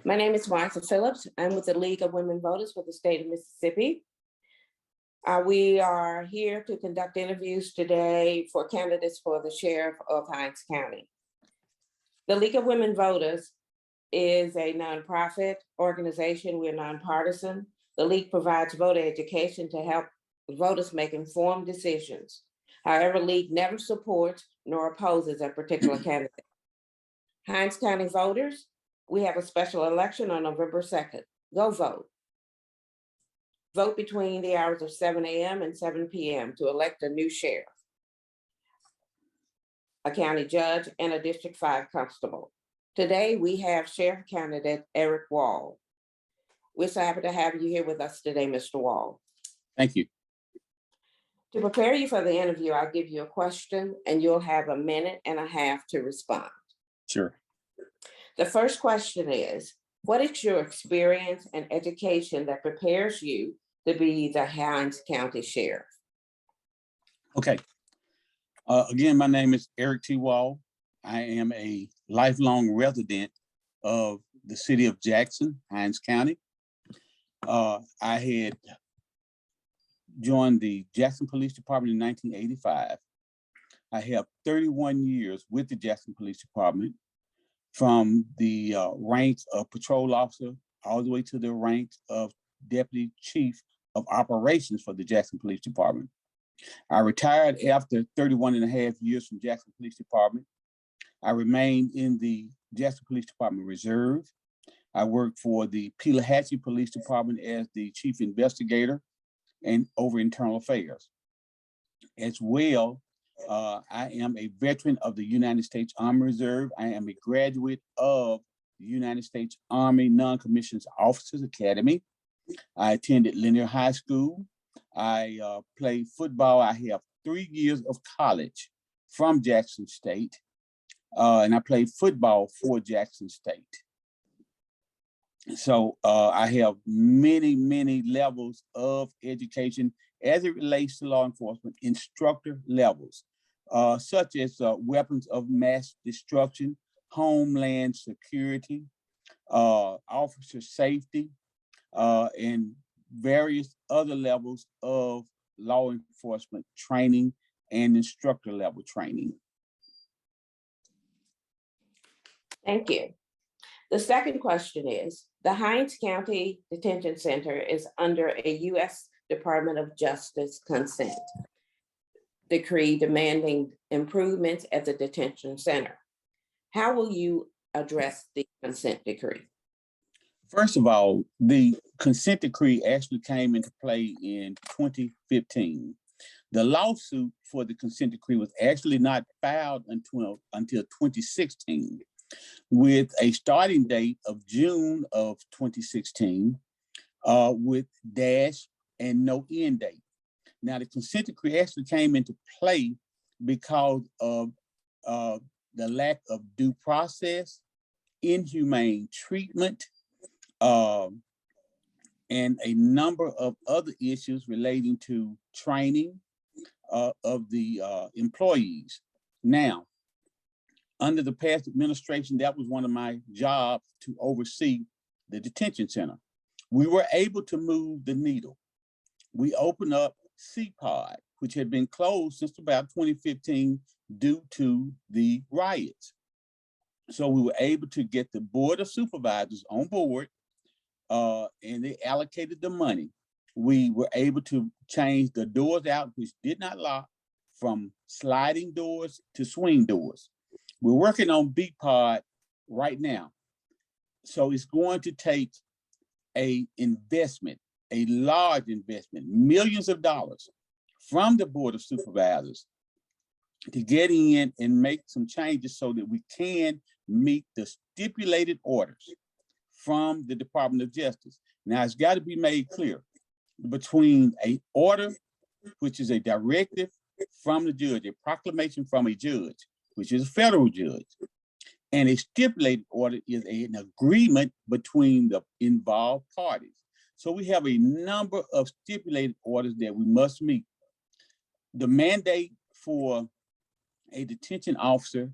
My name is Martha Phillips. I'm with the League of Women Voters for the state of Mississippi. We are here to conduct interviews today for candidates for the sheriff of Hinds County. The League of Women Voters is a nonprofit organization. We're nonpartisan. The League provides voter education to help voters make informed decisions. However, League never supports nor opposes a particular candidate. Hinds County voters, we have a special election on November 2nd. Go vote. Vote between the hours of 7 a.m. and 7 p.m. to elect a new sheriff, a county judge, and a District 5 constable. Today, we have sheriff candidate Eric Wall. We're so happy to have you here with us today, Mr. Wall. Thank you. To prepare you for the interview, I'll give you a question and you'll have a minute and a half to respond. Sure. The first question is, what is your experience and education that prepares you to be the Hinds County Sheriff? Okay. Again, my name is Eric T. Wall. I am a lifelong resident of the city of Jackson, Hinds County. I had joined the Jackson Police Department in 1985. I have 31 years with the Jackson Police Department, from the ranks of patrol officer all the way to the ranks of deputy chief of operations for the Jackson Police Department. I retired after 31 and a half years from Jackson Police Department. I remained in the Jackson Police Department Reserve. I worked for the Pelahatchie Police Department as the chief investigator and over internal affairs. As well, I am a veteran of the United States Army Reserve. I am a graduate of the United States Army Non-Commissioned Officers Academy. I attended Linear High School. I played football. I have 3 years of college from Jackson State, and I played football for Jackson State. So I have many, many levels of education as it relates to law enforcement, instructor levels, such as weapons of mass destruction, homeland security, officer safety, and various other levels of law enforcement training and instructor level training. Thank you. The second question is, the Hinds County Detention Center is under a U.S. Department of Justice consent decree demanding improvements at the detention center. How will you address the consent decree? First of all, the consent decree actually came into play in 2015. The lawsuit for the consent decree was actually not filed until 2016, with a starting date of June of 2016, with dash and no end date. Now, the consent decree actually came into play because of the lack of due process, inhumane treatment, and a number of other issues relating to training of the employees. Now, under the past administration, that was one of my jobs to oversee the detention center. We were able to move the needle. We opened up CPOD, which had been closed since about 2015 due to the riots. So we were able to get the Board of Supervisors on board, and they allocated the money. We were able to change the doors out, which did not lock, from sliding doors to swing doors. We're working on BPOD right now. So it's going to take a investment, a large investment, millions of dollars from the Board of Supervisors to get in and make some changes so that we can meet the stipulated orders from the Department of Justice. Now, it's got to be made clear between an order, which is a directive from the judge, a proclamation from a judge, which is a federal judge, and a stipulated order is an agreement between the involved parties. So we have a number of stipulated orders that we must meet. The mandate for a detention officer,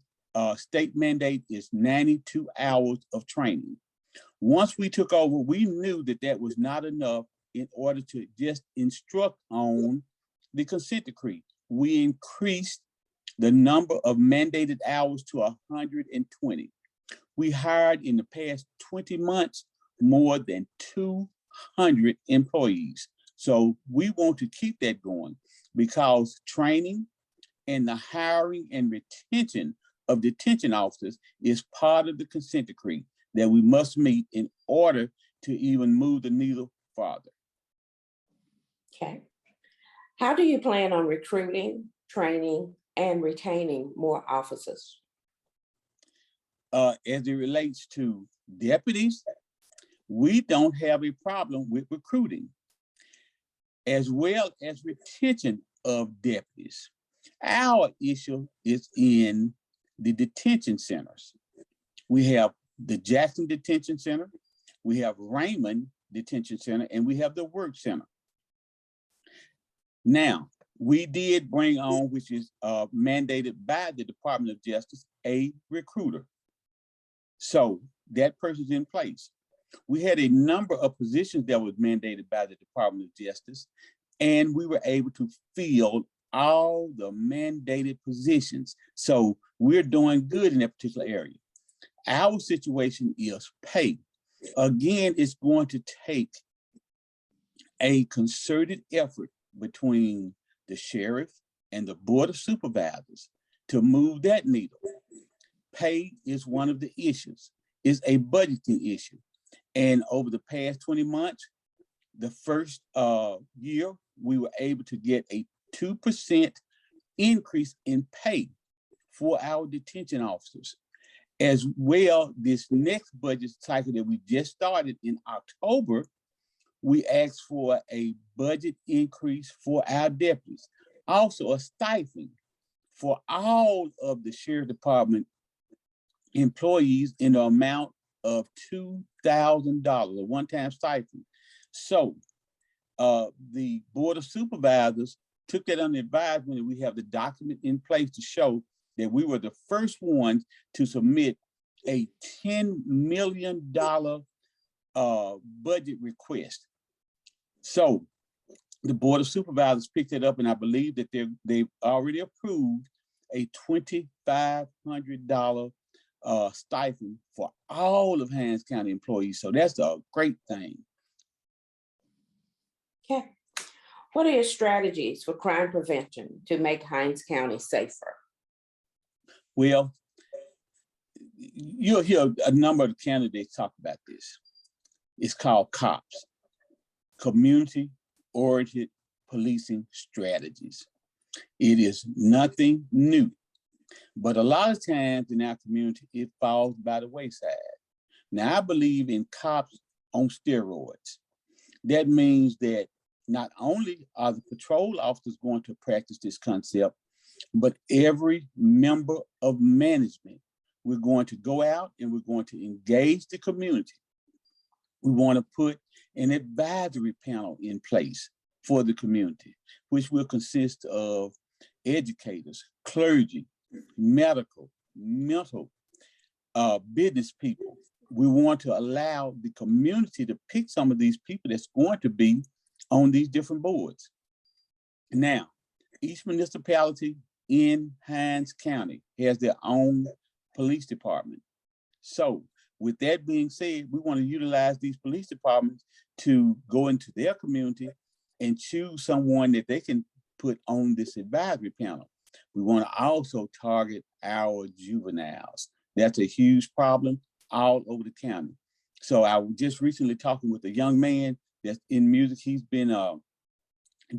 state mandate, is 92 hours of training. Once we took over, we knew that that was not enough in order to just instruct on the consent decree. We increased the number of mandated hours to 120. We hired in the past 20 months more than 200 employees. So we want to keep that going because training and the hiring and retention of detention officers is part of the consent decree that we must meet in order to even move the needle farther. Okay. How do you plan on recruiting, training, and retaining more officers? As it relates to deputies, we don't have a problem with recruiting as well as retention of deputies. Our issue is in the detention centers. We have the Jackson Detention Center, we have Raymond Detention Center, and we have the Work Center. Now, we did bring on, which is mandated by the Department of Justice, a recruiter. So that person's in place. We had a number of positions that was mandated by the Department of Justice, and we were able to fill all the mandated positions. So we're doing good in that particular area. Our situation is pay. Again, it's going to take a concerted effort between the sheriff and the board of supervisors to move that needle. Pay is one of the issues. It's a budgeting issue. And over the past 20 months, the first year, we were able to get a 2% increase in pay for our detention officers. As well, this next budget cycle that we just started in October, we asked for a budget increase for our deputies. Also a stipend for all of the sheriff department employees in the amount of $2,000, a one-time stipend. So the board of supervisors took that under advisement, and we have the document in place to show that we were the first ones to submit a $10 million budget request. So the board of supervisors picked it up, and I believe that they've already approved a $2,500 stipend for all of Hinds County employees. So that's a great thing. Okay. What are your strategies for crime prevention to make Hinds County safer? Well, you'll hear a number of candidates talk about this. It's called COPS, Community-Oriented Policing Strategies. It is nothing new, but a lot of times in our community, it falls by the wayside. Now, I believe in COPS on steroids. That means that not only are the patrol officers going to practice this concept, but every member of management, we're going to go out and we're going to engage the community. We want to put an advisory panel in place for the community, which will consist of educators, clergy, medical, mental, business people. We want to allow the community to pick some of these people that's going to be on these different boards. Now, each municipality in Hinds County has their own police department. So with that being said, we want to utilize these police departments to go into their community and choose someone that they can put on this advisory panel. We want to also target our juveniles. That's a huge problem all over the county. So I was just recently talking with a young man that's in music. He's been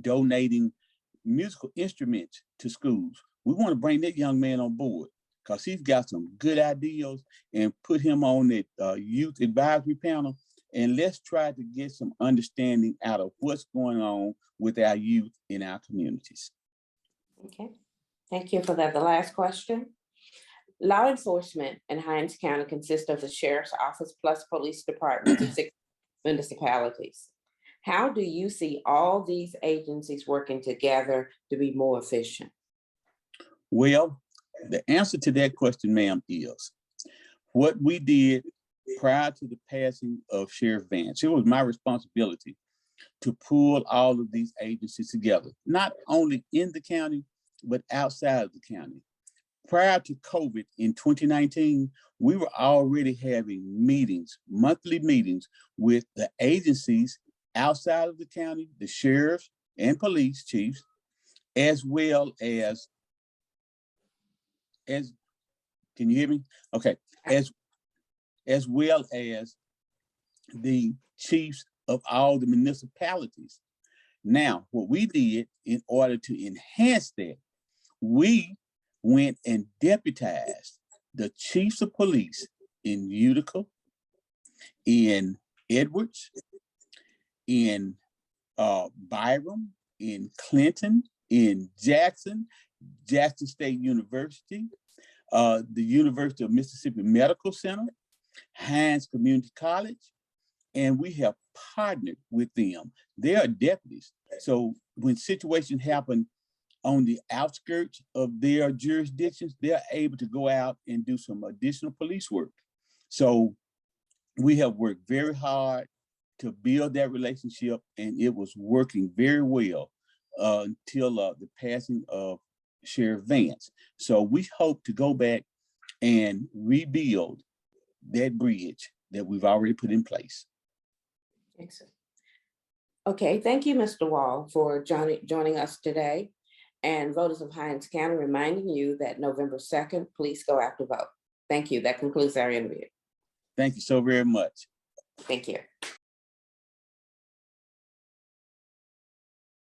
donating musical instruments to schools. We want to bring that young man on board because he's got some good ideas and put him on that youth advisory panel. And let's try to get some understanding out of what's going on with our youth in our communities. Okay, thank you for that. The last question. Law enforcement in Hinds County consists of the sheriff's office plus police departments in 6 municipalities. How do you see all these agencies working together to be more efficient? Well, the answer to that question, ma'am, is what we did prior to the passing of Sheriff Vance. It was my responsibility to pull all of these agencies together, not only in the county, but outside of the county. Prior to COVID in 2019, we were already having meetings, monthly meetings with the agencies outside of the county, the sheriffs and police chiefs, as well as, can you hear me? Okay, as well as the chiefs of all the municipalities. Now, what we did in order to enhance that, we went and deputized the chiefs of police in Utica, in Edwards, in Byram, in Clinton, in Jackson State University, the University of Mississippi Medical Center, Hinds Community College, and we have partnered with them. They are deputies. So when situations happen on the outskirts of their jurisdictions, they're able to go out and do some additional police work. So we have worked very hard to build that relationship, and it was working very well until the passing of Sheriff Vance. So we hope to go back and rebuild that bridge that we've already put in place. Excellent. Okay, thank you, Mr. Wall, for joining us today. And voters of Hinds County, reminding you that November 2nd, please go out to vote. Thank you. That concludes our interview. Thank you so very much. Thank you.